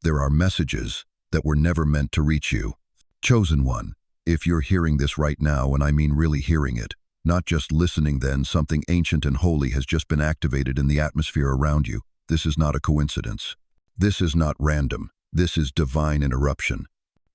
There are messages that were never meant to reach you. Chosen one, if you're hearing this right now, and I mean really hearing it, not just listening, then something ancient and holy has just been activated in the atmosphere around you. This is not a coincidence. This is not random. This is divine interruption.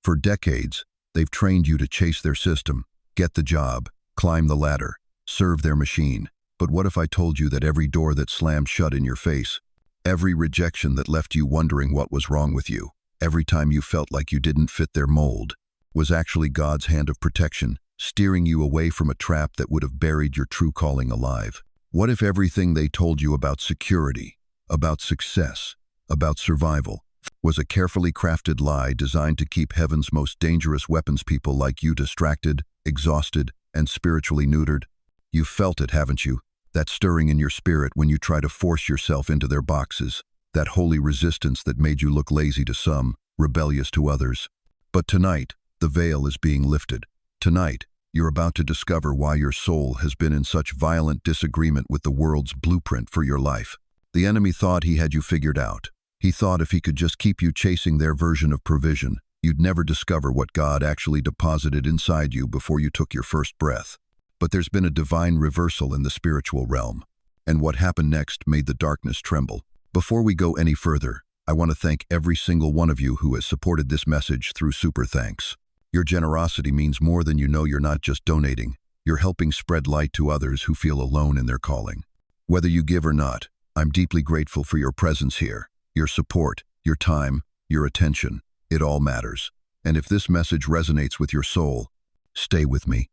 For decades, they've trained you to chase their system, get the job, climb the ladder, serve their machine. But what if I told you that every door that slammed shut in your face, every rejection that left you wondering what was wrong with you, every time you felt like you didn't fit their mold, was actually God's hand of protection, steering you away from a trap that would have buried your true calling alive? What if everything they told you about security, about success, about survival, was a carefully crafted lie designed to keep heaven's most dangerous weapons people like you distracted, exhausted, and spiritually neutered? You've felt it, haven't you? That stirring in your spirit when you try to force yourself into their boxes, that holy resistance that made you look lazy to some, rebellious to others. But tonight, the veil is being lifted. Tonight, you're about to discover why your soul has been in such violent disagreement with the world's blueprint for your life. The enemy thought he had you figured out. He thought if he could just keep you chasing their version of provision, you'd never discover what God actually deposited inside you before you took your first breath. But there's been a divine reversal in the spiritual realm, and what happened next made the darkness tremble. Before we go any further, I want to thank every single one of you who has supported this message through Super Thanks. Your generosity means more than you know. You're not just donating, you're helping spread light to others who feel alone in their calling. Whether you give or not, I'm deeply grateful for your presence here, your support, your time, your attention. It all matters. And if this message resonates with your soul, stay with me.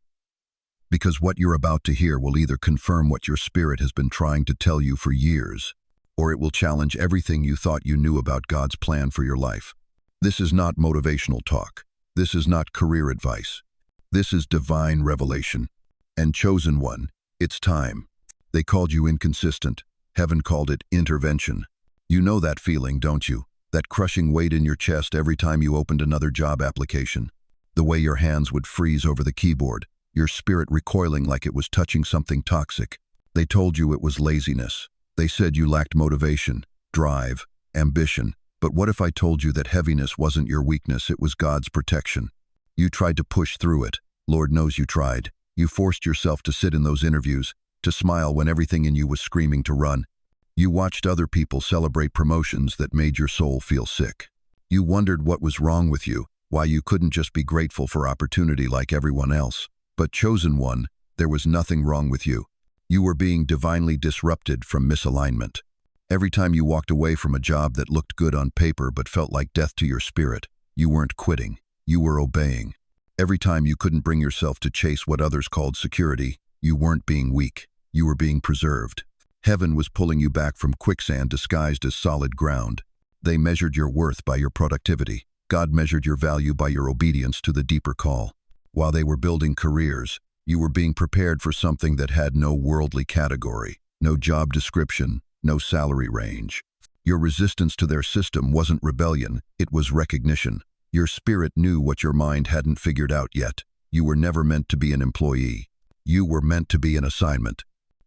Because what you're about to hear will either confirm what your spirit has been trying to tell you for years, or it will challenge everything you thought you knew about God's plan for your life. This is not motivational talk. This is not career advice. This is divine revelation. And chosen one, it's time. They called you inconsistent. Heaven called it intervention. You know that feeling, don't you? That crushing weight in your chest every time you opened another job application. The way your hands would freeze over the keyboard, your spirit recoiling like it was touching something toxic. They told you it was laziness. They said you lacked motivation, drive, ambition. But what if I told you that heaviness wasn't your weakness, it was God's protection? You tried to push through it. Lord knows you tried. You forced yourself to sit in those interviews, to smile when everything in you was screaming to run. You watched other people celebrate promotions that made your soul feel sick. You wondered what was wrong with you, why you couldn't just be grateful for opportunity like everyone else. But chosen one, there was nothing wrong with you. You were being divinely disrupted from misalignment. Every time you walked away from a job that looked good on paper but felt like death to your spirit, you weren't quitting, you were obeying. Every time you couldn't bring yourself to chase what others called security, you weren't being weak, you were being preserved. Heaven was pulling you back from quicksand disguised as solid ground. They measured your worth by your productivity. God measured your value by your obedience to the deeper call. While they were building careers, you were being prepared for something that had no worldly category, no job description, no salary range. Your resistance to their system wasn't rebellion, it was recognition. Your spirit knew what your mind hadn't figured out yet. You were never meant to be an employee. You were meant to be an assignment.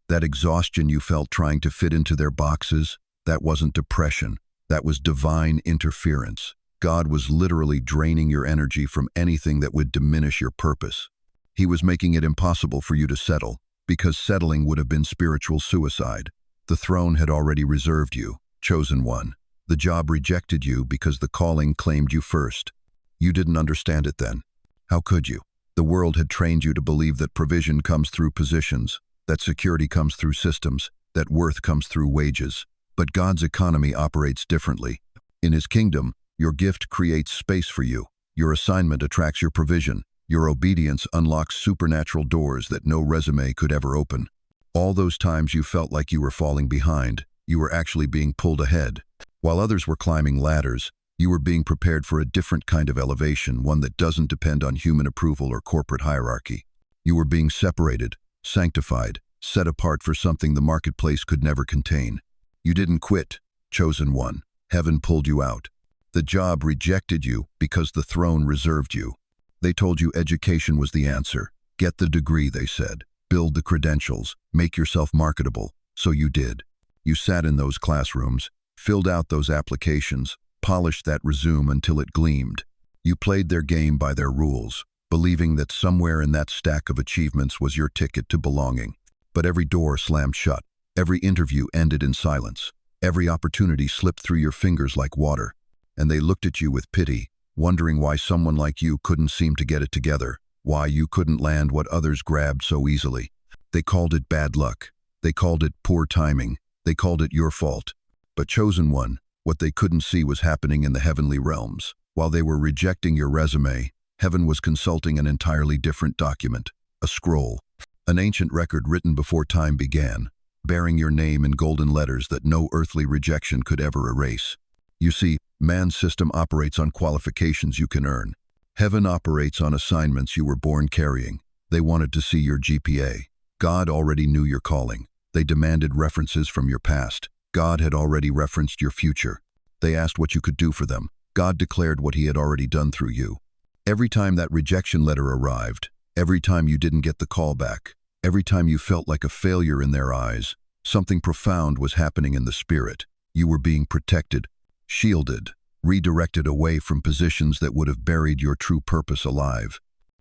That exhaustion you felt trying to fit into their boxes, that wasn't depression. That was divine interference. God was literally draining your energy from anything that would diminish your purpose. He was making it impossible for you to settle, because settling would have been spiritual suicide. The throne had already reserved you, chosen one. The job rejected you because the calling claimed you first. You didn't understand it then. How could you? The world had trained you to believe that provision comes through positions, that security comes through systems, that worth comes through wages. But God's economy operates differently. In His kingdom, your gift creates space for you. Your assignment attracts your provision. Your obedience unlocks supernatural doors that no resume could ever open. All those times you felt like you were falling behind, you were actually being pulled ahead. While others were climbing ladders, you were being prepared for a different kind of elevation, one that doesn't depend on human approval or corporate hierarchy. You were being separated, sanctified, set apart for something the marketplace could never contain. You didn't quit, chosen one. Heaven pulled you out. The job rejected you because the throne reserved you. They told you education was the answer. Get the degree, they said. Build the credentials. Make yourself marketable. So you did. You sat in those classrooms, filled out those applications, polished that resume until it gleamed. You played their game by their rules, believing that somewhere in that stack of achievements was your ticket to belonging. But every door slammed shut. Every interview ended in silence. Every opportunity slipped through your fingers like water. And they looked at you with pity, wondering why someone like you couldn't seem to get it together, why you couldn't land what others grabbed so easily. They called it bad luck. They called it poor timing. They called it your fault. But chosen one, what they couldn't see was happening in the heavenly realms. While they were rejecting your resume, heaven was consulting an entirely different document, a scroll, an ancient record written before time began, bearing your name in golden letters that no earthly rejection could ever erase. You see, man's system operates on qualifications you can earn. Heaven operates on assignments you were born carrying. They wanted to see your GPA. God already knew your calling. They demanded references from your past. God had already referenced your future. They asked what you could do for them. God declared what he had already done through you. Every time that rejection letter arrived, every time you didn't get the call back, every time you felt like a failure in their eyes, something profound was happening in the spirit. You were being protected, shielded, redirected away from positions that would have buried your true purpose alive.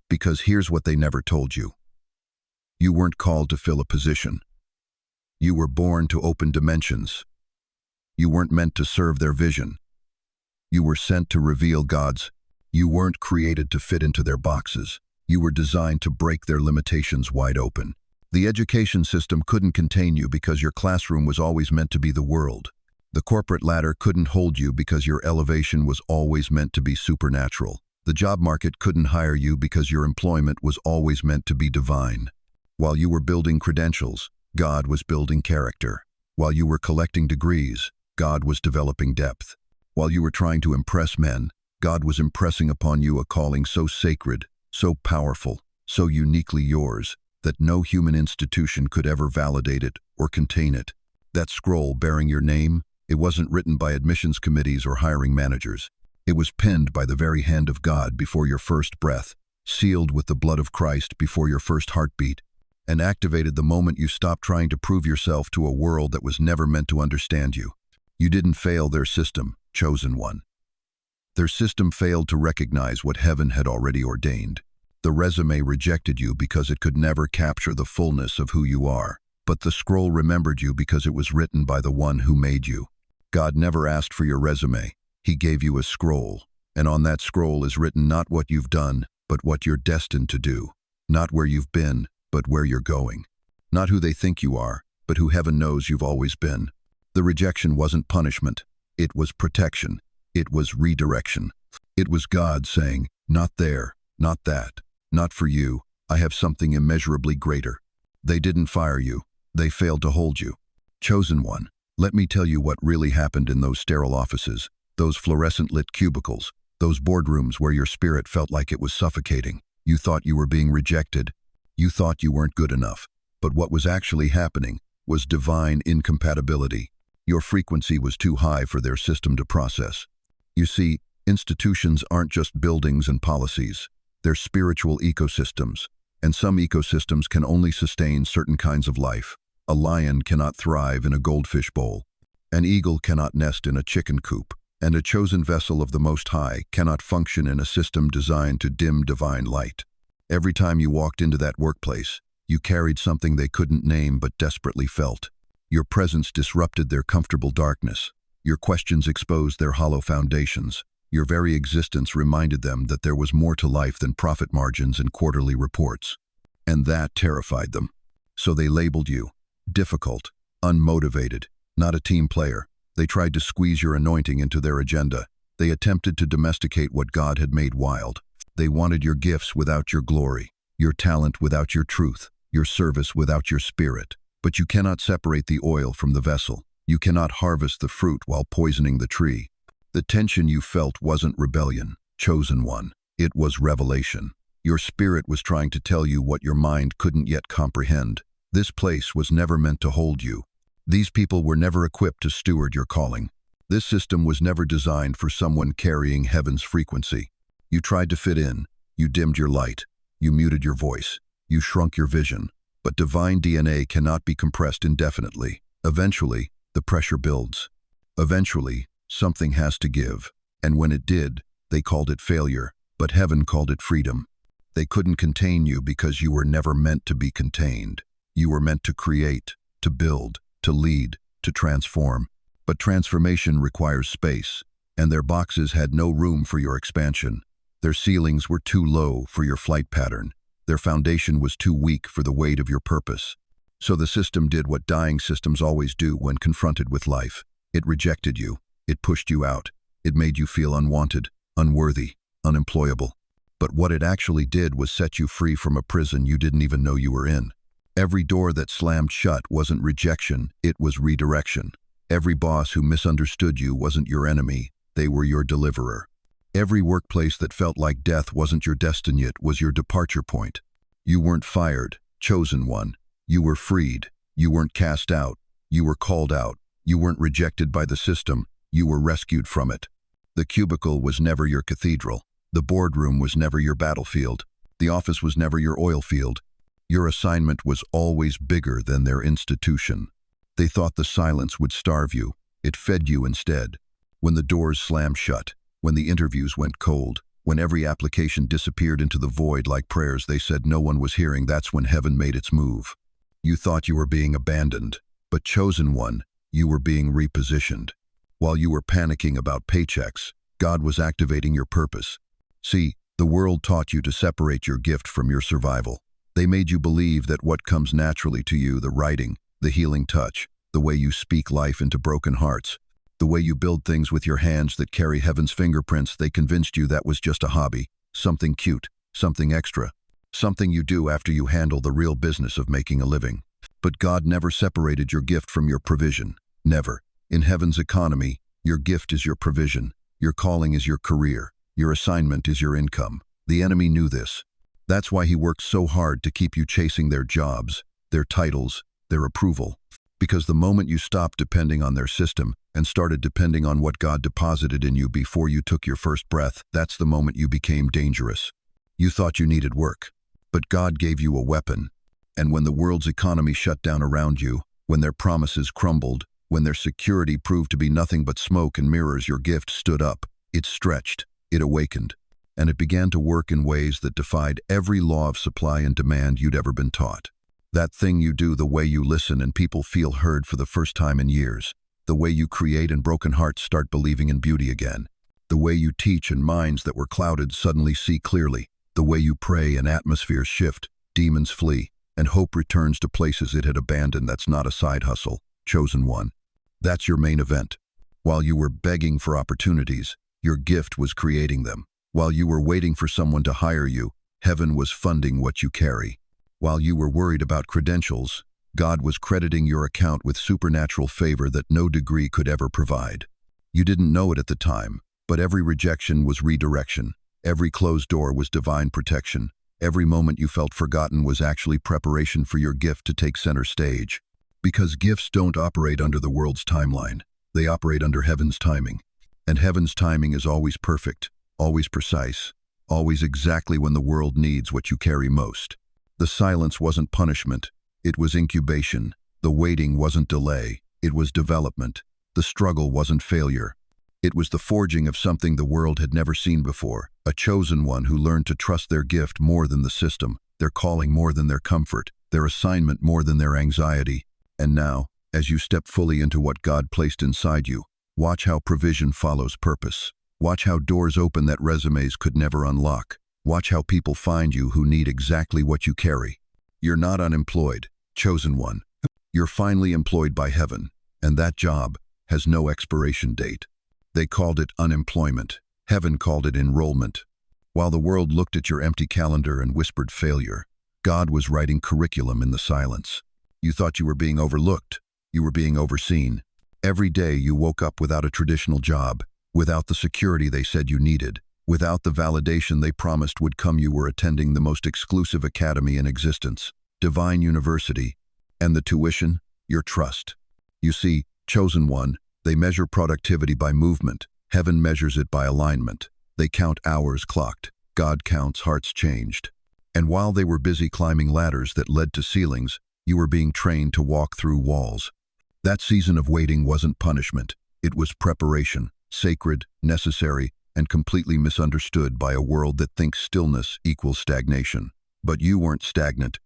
Because here's what they never told you. You weren't called to fill a position. You were born to open dimensions. You weren't meant to serve their vision. You were sent to reveal God's. You weren't created to fit into their boxes. You were designed to break their limitations wide open. The education system couldn't contain you because your classroom was always meant to be the world. The corporate ladder couldn't hold you because your elevation was always meant to be supernatural. The job market couldn't hire you because your employment was always meant to be divine. While you were building credentials, God was building character. While you were collecting degrees, God was developing depth. While you were trying to impress men, God was impressing upon you a calling so sacred, so powerful, so uniquely yours, that no human institution could ever validate it or contain it. That scroll bearing your name, it wasn't written by admissions committees or hiring managers. It was penned by the very hand of God before your first breath, sealed with the blood of Christ before your first heartbeat, and activated the moment you stopped trying to prove yourself to a world that was never meant to understand you. You didn't fail their system, chosen one. Their system failed to recognize what heaven had already ordained. The resume rejected you because it could never capture the fullness of who you are. But the scroll remembered you because it was written by the one who made you. God never asked for your resume. He gave you a scroll. And on that scroll is written not what you've done, but what you're destined to do. Not where you've been, but where you're going. Not who they think you are, but who heaven knows you've always been. The rejection wasn't punishment. It was protection. It was redirection. It was God saying, not there, not that, not for you. I have something immeasurably greater. They didn't fire you. They failed to hold you. Chosen one, let me tell you what really happened in those sterile offices, those fluorescent-lit cubicles, those boardrooms where your spirit felt like it was suffocating. You thought you were being rejected. You thought you weren't good enough. But what was actually happening was divine incompatibility. Your frequency was too high for their system to process. You see, institutions aren't just buildings and policies. They're spiritual ecosystems. And some ecosystems can only sustain certain kinds of life. A lion cannot thrive in a goldfish bowl. An eagle cannot nest in a chicken coop. And a chosen vessel of the Most High cannot function in a system designed to dim divine light. Every time you walked into that workplace, you carried something they couldn't name but desperately felt. Your presence disrupted their comfortable darkness. Your questions exposed their hollow foundations. Your very existence reminded them that there was more to life than profit margins and quarterly reports. And that terrified them. So they labeled you difficult, unmotivated, not a team player. They tried to squeeze your anointing into their agenda. They attempted to domesticate what God had made wild. They wanted your gifts without your glory, your talent without your truth, your service without your spirit. But you cannot separate the oil from the vessel. You cannot harvest the fruit while poisoning the tree. The tension you felt wasn't rebellion, chosen one. It was revelation. Your spirit was trying to tell you what your mind couldn't yet comprehend. This place was never meant to hold you. These people were never equipped to steward your calling. This system was never designed for someone carrying heaven's frequency. You tried to fit in. You dimmed your light. You muted your voice. You shrunk your vision. But divine DNA cannot be compressed indefinitely. Eventually, the pressure builds. Eventually, something has to give. And when it did, they called it failure, but heaven called it freedom. They couldn't contain you because you were never meant to be contained. You were meant to create, to build, to lead, to transform. But transformation requires space, and their boxes had no room for your expansion. Their ceilings were too low for your flight pattern. Their foundation was too weak for the weight of your purpose. So the system did what dying systems always do when confronted with life. It rejected you. It pushed you out. It made you feel unwanted, unworthy, unemployable. But what it actually did was set you free from a prison you didn't even know you were in. Every door that slammed shut wasn't rejection, it was redirection. Every boss who misunderstood you wasn't your enemy, they were your deliverer. Every workplace that felt like death wasn't your destiny, it was your departure point. You weren't fired, chosen one. You were freed. You weren't cast out. You were called out. You weren't rejected by the system. You were rescued from it. The cubicle was never your cathedral. The boardroom was never your battlefield. The office was never your oil field. Your assignment was always bigger than their institution. They thought the silence would starve you. It fed you instead. When the doors slammed shut, when the interviews went cold, when every application disappeared into the void like prayers they said no one was hearing, that's when heaven made its move. You thought you were being abandoned, but chosen one, you were being repositioned. While you were panicking about paychecks, God was activating your purpose. See, the world taught you to separate your gift from your survival. They made you believe that what comes naturally to you, the writing, the healing touch, the way you speak life into broken hearts, the way you build things with your hands that carry heaven's fingerprints, they convinced you that was just a hobby, something cute, something extra, something you do after you handle the real business of making a living. But God never separated your gift from your provision. Never. In heaven's economy, your gift is your provision. Your calling is your career. Your assignment is your income. The enemy knew this. That's why he worked so hard to keep you chasing their jobs, their titles, their approval. Because the moment you stopped depending on their system and started depending on what God deposited in you before you took your first breath, that's the moment you became dangerous. You thought you needed work, but God gave you a weapon. And when the world's economy shut down around you, when their promises crumbled, when their security proved to be nothing but smoke and mirrors, your gift stood up. It stretched, it awakened, and it began to work in ways that defied every law of supply and demand you'd ever been taught. That thing you do, the way you listen and people feel heard for the first time in years, the way you create and broken hearts start believing in beauty again, the way you teach and minds that were clouded suddenly see clearly, the way you pray and atmospheres shift, demons flee, and hope returns to places it had abandoned. That's not a side hustle, chosen one. That's your main event. While you were begging for opportunities, your gift was creating them. While you were waiting for someone to hire you, heaven was funding what you carry. While you were worried about credentials, God was crediting your account with supernatural favor that no degree could ever provide. You didn't know it at the time, but every rejection was redirection. Every closed door was divine protection. Every moment you felt forgotten was actually preparation for your gift to take center stage. Because gifts don't operate under the world's timeline. They operate under heaven's timing. And heaven's timing is always perfect, always precise, always exactly when the world needs what you carry most. The silence wasn't punishment, it was incubation. The waiting wasn't delay, it was development. The struggle wasn't failure. It was the forging of something the world had never seen before, a chosen one who learned to trust their gift more than the system, their calling more than their comfort, their assignment more than their anxiety. And now, as you step fully into what God placed inside you, watch how provision follows purpose. Watch how doors open that resumes could never unlock. Watch how people find you who need exactly what you carry. You're not unemployed, chosen one. You're finally employed by heaven, and that job has no expiration date. They called it unemployment. Heaven called it enrollment. While the world looked at your empty calendar and whispered failure, God was writing curriculum in the silence. You thought you were being overlooked. You were being overseen. Every day you woke up without a traditional job, without the security they said you needed, without the validation they promised would come. You were attending the most exclusive academy in existence, Divine University, and the tuition, your trust. You see, chosen one, they measure productivity by movement. Heaven measures it by alignment. They count hours clocked. God counts hearts changed. And while they were busy climbing ladders that led to ceilings, you were being trained to walk through walls. That season of waiting wasn't punishment. It was preparation. sacred, necessary, and completely misunderstood by a world that thinks stillness equals stagnation. But you weren't stagnant.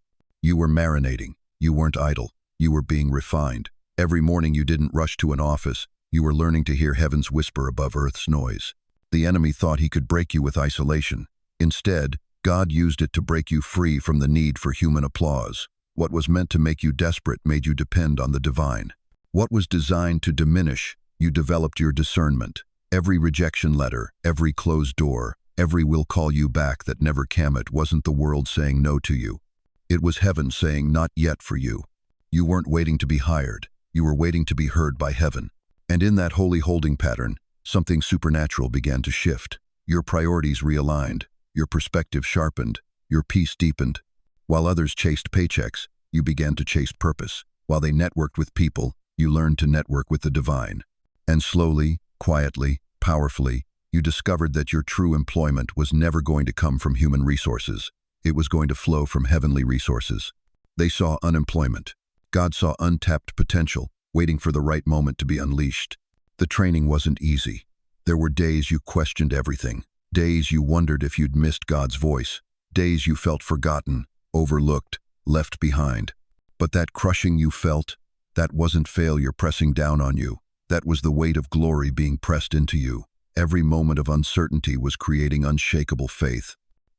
You were marinating. You weren't idle. You were being refined. Every morning you didn't rush to an office. You were learning to hear heaven's whisper above earth's noise. The enemy thought he could break you with isolation. Instead, God used it to break you free from the need for human applause. What was meant to make you desperate made you depend on the divine. What was designed to diminish, you developed your discernment. Every rejection letter, every closed door, every "will call you back" that never came, it wasn't the world saying no to you. It was heaven saying not yet for you. You weren't waiting to be hired. You were waiting to be heard by heaven. And in that holy holding pattern, something supernatural began to shift. Your priorities realigned. Your perspective sharpened. Your peace deepened. While others chased paychecks, you began to chase purpose. While they networked with people, you learned to network with the divine. And slowly, quietly, powerfully, you discovered that your true employment was never going to come from human resources. It was going to flow from heavenly resources. They saw unemployment. God saw untapped potential, waiting for the right moment to be unleashed. The training wasn't easy. There were days you questioned everything. Days you wondered if you'd missed God's voice. Days you felt forgotten, overlooked, left behind. But that crushing you felt, that wasn't failure pressing down on you. That was the weight of glory being pressed into you. Every moment of uncertainty was creating unshakable faith.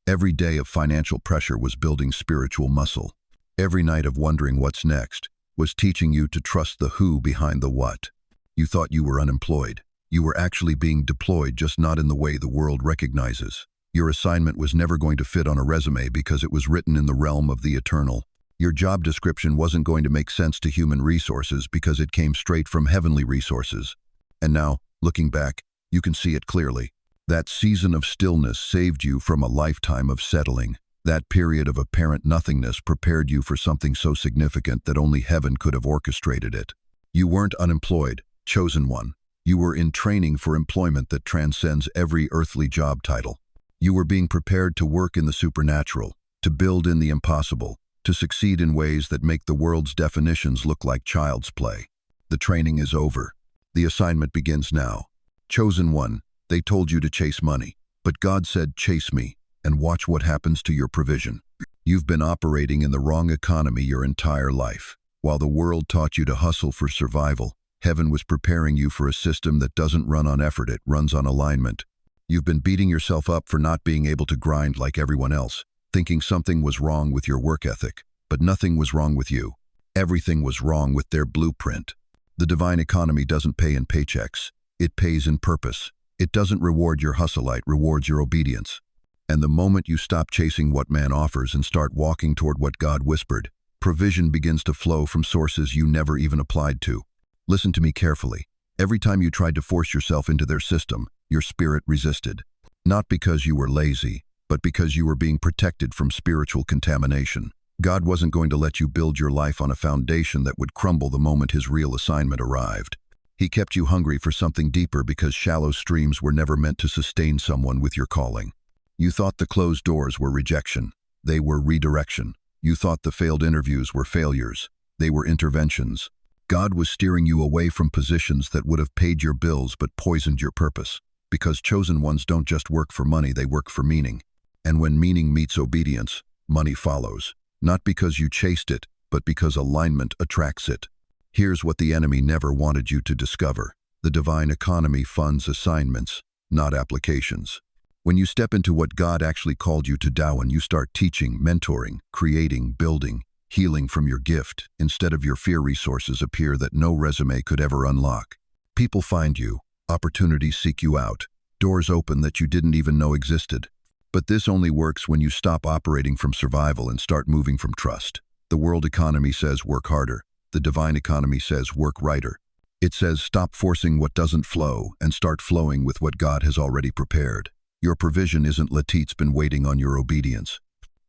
Every day of financial pressure was building spiritual muscle. Every night of wondering what's next was teaching you to trust the who behind the what. You thought you were unemployed. You were actually being deployed, just not in the way the world recognizes. Your assignment was never going to fit on a resume because it was written in the realm of the eternal. Your job description wasn't going to make sense to human resources because it came straight from heavenly resources. And now, looking back, you can see it clearly. That season of stillness saved you from a lifetime of settling. That period of apparent nothingness prepared you for something so significant that only heaven could have orchestrated it. You weren't unemployed, chosen one. You were in training for employment that transcends every earthly job title. You were being prepared to work in the supernatural, to build in the impossible, to succeed in ways that make the world's definitions look like child's play. The training is over. The assignment begins now. Chosen one, they told you to chase money, but God said, "Chase me, and watch what happens to your provision." You've been operating in the wrong economy your entire life. While the world taught you to hustle for survival, heaven was preparing you for a system that doesn't run on effort, it runs on alignment. You've been beating yourself up for not being able to grind like everyone else, thinking something was wrong with your work ethic, but nothing was wrong with you. Everything was wrong with their blueprint. The divine economy doesn't pay in paychecks. It pays in purpose. It doesn't reward your hustle, it rewards your obedience. And the moment you stop chasing what man offers and start walking toward what God whispered, provision begins to flow from sources you never even applied to. Listen to me carefully. Every time you tried to force yourself into their system, your spirit resisted. Not because you were lazy, but because you were being protected from spiritual contamination. God wasn't going to let you build your life on a foundation that would crumble the moment his real assignment arrived. He kept you hungry for something deeper because shallow streams were never meant to sustain someone with your calling. You thought the closed doors were rejection. They were redirection. You thought the failed interviews were failures. They were interventions. God was steering you away from positions that would have paid your bills but poisoned your purpose. Because chosen ones don't just work for money, they work for meaning. And when meaning meets obedience, money follows. Not because you chased it, but because alignment attracts it. Here's what the enemy never wanted you to discover. The divine economy funds assignments, not applications. When you step into what God actually called you to do and you start teaching, mentoring, creating, building, healing from your gift, instead of your fear, resources appear that no resume could ever unlock. People find you, opportunities seek you out, doors open that you didn't even know existed. But this only works when you stop operating from survival and start moving from trust. The world economy says work harder. The divine economy says work righter. It says stop forcing what doesn't flow and start flowing with what God has already prepared. Your provision isn't let it's been waiting on your obedience.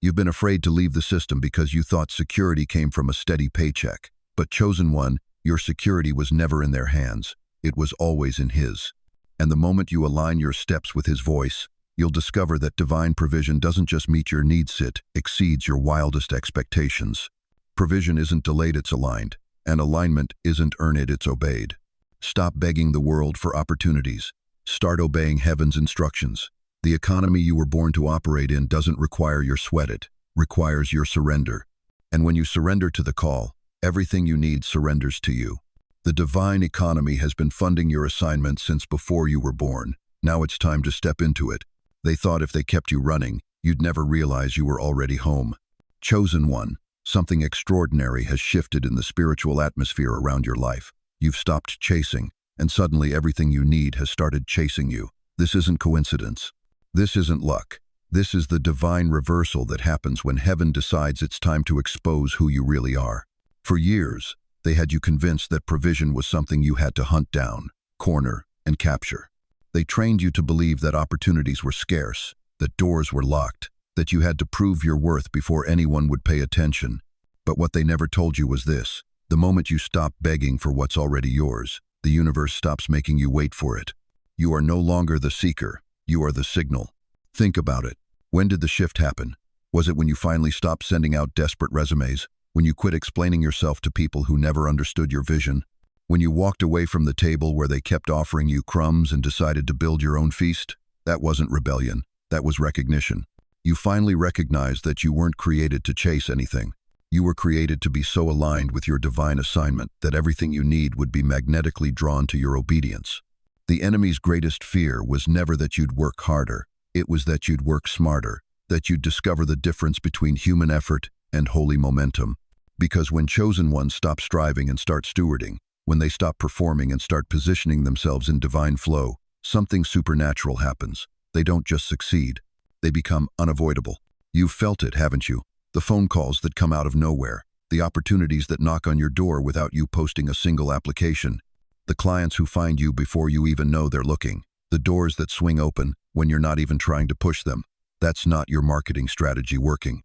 You've been afraid to leave the system because you thought security came from a steady paycheck. But chosen one, your security was never in their hands. It was always in his. And the moment you align your steps with his voice, you'll discover that divine provision doesn't just meet your needs, it exceeds your wildest expectations. Provision isn't delayed, it's aligned. And alignment isn't earned, it's obeyed. Stop begging the world for opportunities. Start obeying heaven's instructions. The economy you were born to operate in doesn't require your sweat, it requires your surrender. And when you surrender to the call, everything you need surrenders to you. The divine economy has been funding your assignment since before you were born. Now it's time to step into it. They thought if they kept you running, you'd never realize you were already home. Chosen one, something extraordinary has shifted in the spiritual atmosphere around your life. You've stopped chasing, and suddenly everything you need has started chasing you. This isn't coincidence. This isn't luck. This is the divine reversal that happens when heaven decides it's time to expose who you really are. For years, they had you convinced that provision was something you had to hunt down, corner, and capture. They trained you to believe that opportunities were scarce, that doors were locked, that you had to prove your worth before anyone would pay attention. But what they never told you was this: the moment you stop begging for what's already yours, the universe stops making you wait for it. You are no longer the seeker, you are the signal. Think about it. When did the shift happen? Was it when you finally stopped sending out desperate resumes? When you quit explaining yourself to people who never understood your vision? When you walked away from the table where they kept offering you crumbs and decided to build your own feast? That wasn't rebellion, that was recognition. You finally recognized that you weren't created to chase anything. You were created to be so aligned with your divine assignment that everything you need would be magnetically drawn to your obedience. The enemy's greatest fear was never that you'd work harder, it was that you'd work smarter, that you'd discover the difference between human effort and holy momentum. Because when chosen ones stop striving and start stewarding, when they stop performing and start positioning themselves in divine flow, something supernatural happens. They don't just succeed, they become unavoidable. You've felt it, haven't you? The phone calls that come out of nowhere, the opportunities that knock on your door without you posting a single application, the clients who find you before you even know they're looking, the doors that swing open when you're not even trying to push them. That's not your marketing strategy working.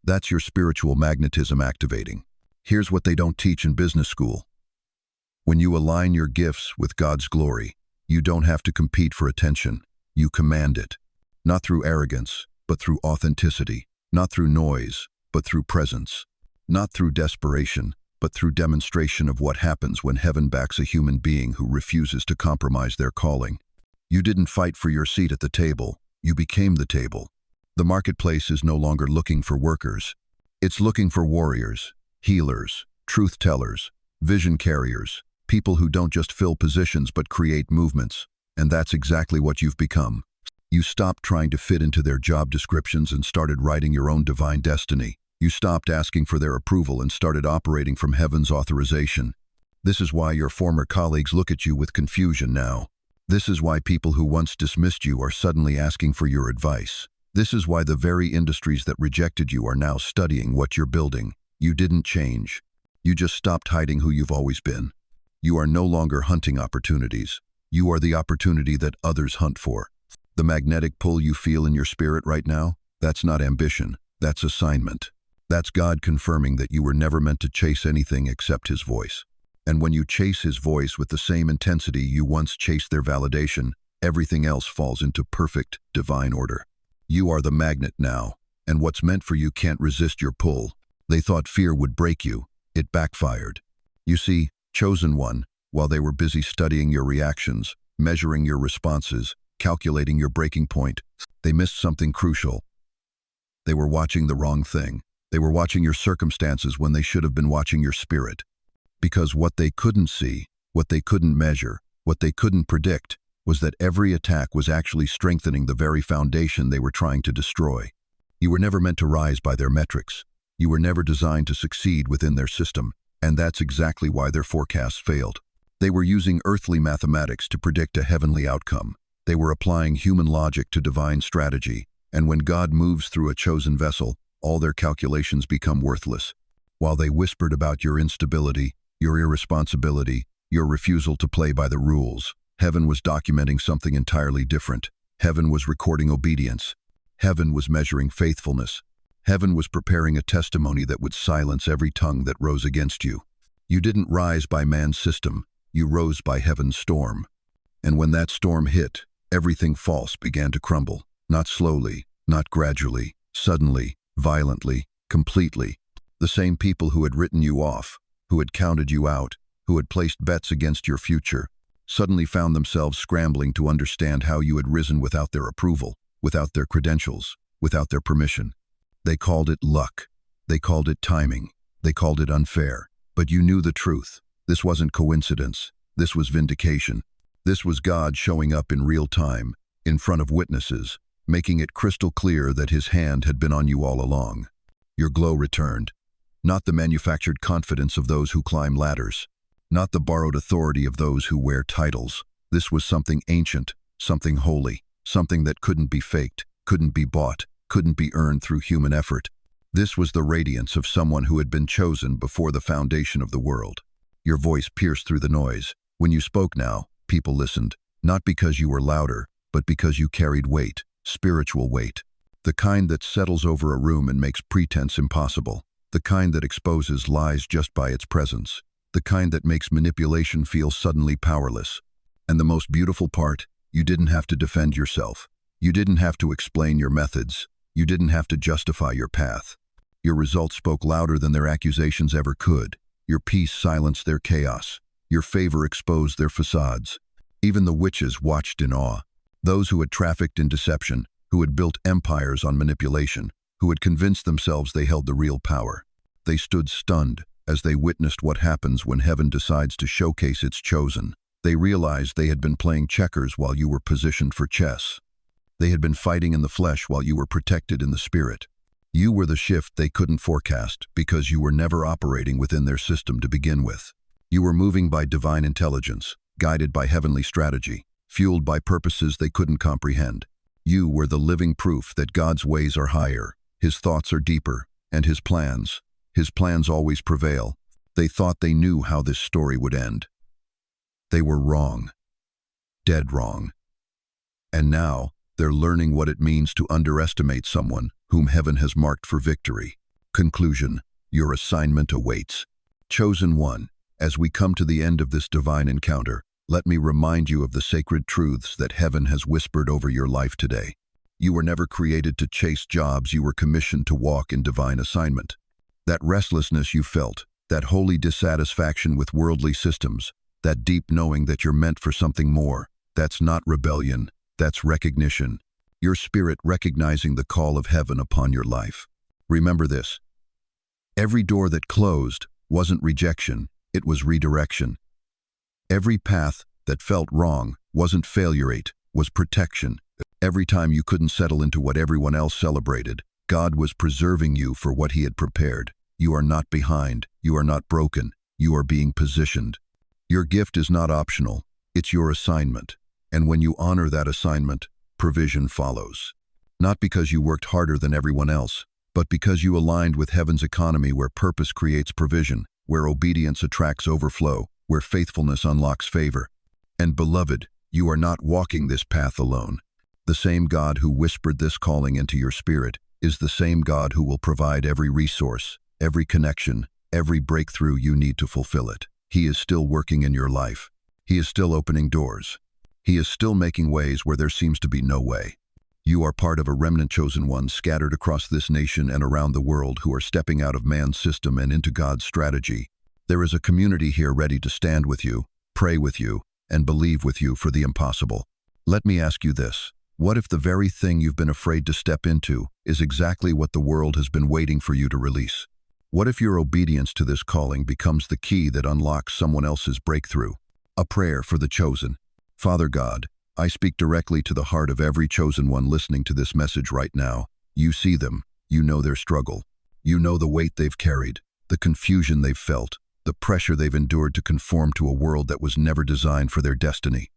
That's your spiritual magnetism activating. Here's what they don't teach in business school. When you align your gifts with God's glory, you don't have to compete for attention. You command it. Not through arrogance, but through authenticity. Not through noise, but through presence. Not through desperation, but through demonstration of what happens when heaven backs a human being who refuses to compromise their calling. You didn't fight for your seat at the table. You became the table. The marketplace is no longer looking for workers. It's looking for warriors, healers, truth tellers, vision carriers, people who don't just fill positions but create movements. And that's exactly what you've become. You stopped trying to fit into their job descriptions and started writing your own divine destiny. You stopped asking for their approval and started operating from heaven's authorization. This is why your former colleagues look at you with confusion now. This is why people who once dismissed you are suddenly asking for your advice. This is why the very industries that rejected you are now studying what you're building. You didn't change. You just stopped hiding who you've always been. You are no longer hunting opportunities. You are the opportunity that others hunt for. The magnetic pull you feel in your spirit right now, that's not ambition, that's assignment. That's God confirming that you were never meant to chase anything except His voice. And when you chase His voice with the same intensity you once chased their validation, everything else falls into perfect, divine order. You are the magnet now, and what's meant for you can't resist your pull. They thought fear would break you. It backfired. You see, chosen one, while they were busy studying your reactions, measuring your responses, calculating your breaking point, they missed something crucial. They were watching the wrong thing. They were watching your circumstances when they should have been watching your spirit. Because what they couldn't see, what they couldn't measure, what they couldn't predict, was that every attack was actually strengthening the very foundation they were trying to destroy. You were never meant to rise by their metrics. You were never designed to succeed within their system, and that's exactly why their forecasts failed. They were using earthly mathematics to predict a heavenly outcome. They were applying human logic to divine strategy, and when God moves through a chosen vessel, all their calculations become worthless. While they whispered about your instability, your irresponsibility, your refusal to play by the rules, heaven was documenting something entirely different. Heaven was recording obedience. Heaven was measuring faithfulness. Heaven was preparing a testimony that would silence every tongue that rose against you. You didn't rise by man's system, you rose by heaven's storm. And when that storm hit, everything false began to crumble, not slowly, not gradually, suddenly, violently, completely. The same people who had written you off, who had counted you out, who had placed bets against your future, suddenly found themselves scrambling to understand how you had risen without their approval, without their credentials, without their permission. They called it luck. They called it timing. They called it unfair. But you knew the truth. This wasn't coincidence. This was vindication. This was God showing up in real time, in front of witnesses, making it crystal clear that his hand had been on you all along. Your glow returned. Not the manufactured confidence of those who climb ladders. Not the borrowed authority of those who wear titles. This was something ancient, something holy, something that couldn't be faked, couldn't be bought, couldn't be earned through human effort. This was the radiance of someone who had been chosen before the foundation of the world. Your voice pierced through the noise. When you spoke now, people listened, not because you were louder, but because you carried weight, spiritual weight. The kind that settles over a room and makes pretense impossible. The kind that exposes lies just by its presence. The kind that makes manipulation feel suddenly powerless. And the most beautiful part, you didn't have to defend yourself. You didn't have to explain your methods. You didn't have to justify your path. Your results spoke louder than their accusations ever could. Your peace silenced their chaos. Your favor exposed their facades. Even the witches watched in awe. Those who had trafficked in deception, who had built empires on manipulation, who had convinced themselves they held the real power. They stood stunned as they witnessed what happens when heaven decides to showcase its chosen. They realized they had been playing checkers while you were positioned for chess. They had been fighting in the flesh while you were protected in the spirit. You were the shift they couldn't forecast because you were never operating within their system to begin with. You were moving by divine intelligence, guided by heavenly strategy, fueled by purposes they couldn't comprehend. You were the living proof that God's ways are higher, his thoughts are deeper, and his plans always prevail. They thought they knew how this story would end. They were wrong. Dead wrong. And now, they're learning what it means to underestimate someone whom heaven has marked for victory. Conclusion: your assignment awaits. Chosen one, as we come to the end of this divine encounter, let me remind you of the sacred truths that heaven has whispered over your life today. You were never created to chase jobs, you were commissioned to walk in divine assignment. That restlessness you felt, that holy dissatisfaction with worldly systems, that deep knowing that you're meant for something more, that's not rebellion, that's recognition. Your spirit recognizing the call of heaven upon your life. Remember this: every door that closed wasn't rejection, it was redirection. Every path that felt wrong wasn't failure, it was protection. Every time you couldn't settle into what everyone else celebrated, God was preserving you for what he had prepared. You are not behind, you are not broken, you are being positioned. Your gift is not optional, it's your assignment. And when you honor that assignment, provision follows. Not because you worked harder than everyone else, but because you aligned with heaven's economy where purpose creates provision, where obedience attracts overflow, where faithfulness unlocks favor. And beloved, you are not walking this path alone. The same God who whispered this calling into your spirit is the same God who will provide every resource, every connection, every breakthrough you need to fulfill it. He is still working in your life. He is still opening doors. He is still making ways where there seems to be no way. You are part of a remnant chosen ones scattered across this nation and around the world who are stepping out of man's system and into God's strategy. There is a community here ready to stand with you, pray with you, and believe with you for the impossible. Let me ask you this: what if the very thing you've been afraid to step into is exactly what the world has been waiting for you to release? What if your obedience to this calling becomes the key that unlocks someone else's breakthrough? A prayer for the chosen. Father God, I speak directly to the heart of every chosen one listening to this message right now. You see them, you know their struggle. You know the weight they've carried, the confusion they've felt, the pressure they've endured to conform to a world that was never designed for their destiny.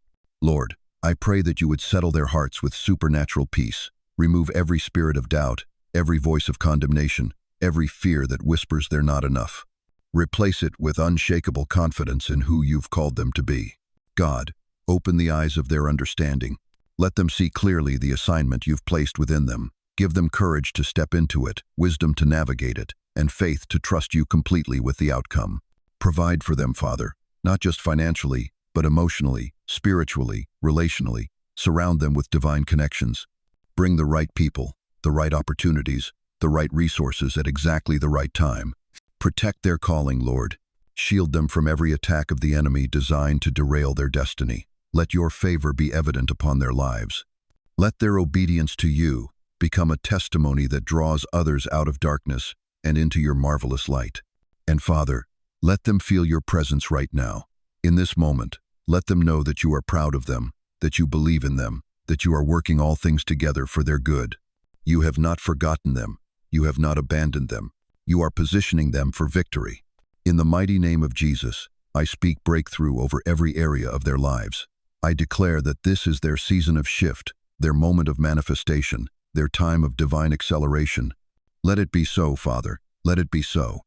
Lord, I pray that you would settle their hearts with supernatural peace, remove every spirit of doubt, every voice of condemnation, every fear that whispers they're not enough. Replace it with unshakable confidence in who you've called them to be. God, open the eyes of their understanding. Let them see clearly the assignment you've placed within them. Give them courage to step into it, wisdom to navigate it, and faith to trust you completely with the outcome. Provide for them, Father, not just financially, but emotionally, spiritually, relationally. Surround them with divine connections. Bring the right people, the right opportunities, the right resources at exactly the right time. Protect their calling, Lord. Shield them from every attack of the enemy designed to derail their destiny. Let your favor be evident upon their lives. Let their obedience to you become a testimony that draws others out of darkness and into your marvelous light. And Father, let them feel your presence right now. In this moment, let them know that you are proud of them, that you believe in them, that you are working all things together for their good. You have not forgotten them. You have not abandoned them. You are positioning them for victory. In the mighty name of Jesus, I speak breakthrough over every area of their lives. I declare that this is their season of shift, their moment of manifestation, their time of divine acceleration. Let it be so, Father. Let it be so.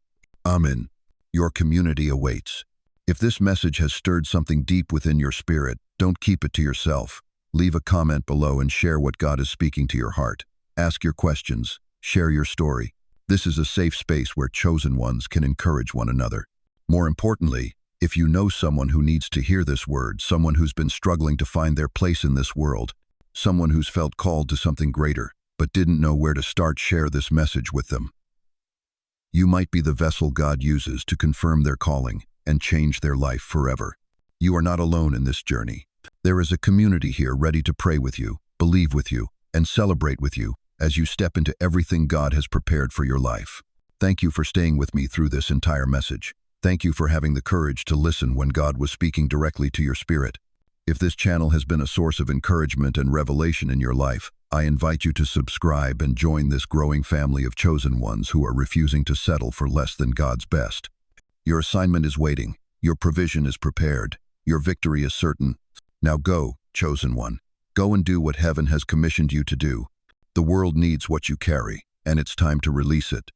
Amen. Your community awaits. If this message has stirred something deep within your spirit, don't keep it to yourself. Leave a comment below and share what God is speaking to your heart. Ask your questions. Share your story. This is a safe space where chosen ones can encourage one another. More importantly, if you know someone who needs to hear this word, someone who's been struggling to find their place in this world, someone who's felt called to something greater but didn't know where to start, share this message with them. You might be the vessel God uses to confirm their calling and change their life forever. You are not alone in this journey. There is a community here ready to pray with you, believe with you, and celebrate with you as you step into everything God has prepared for your life. Thank you for staying with me through this entire message. Thank you for having the courage to listen when God was speaking directly to your spirit. If this channel has been a source of encouragement and revelation in your life, I invite you to subscribe and join this growing family of chosen ones who are refusing to settle for less than God's best. Your assignment is waiting. Your provision is prepared. Your victory is certain. Now go, chosen one. Go and do what heaven has commissioned you to do. The world needs what you carry, and it's time to release it.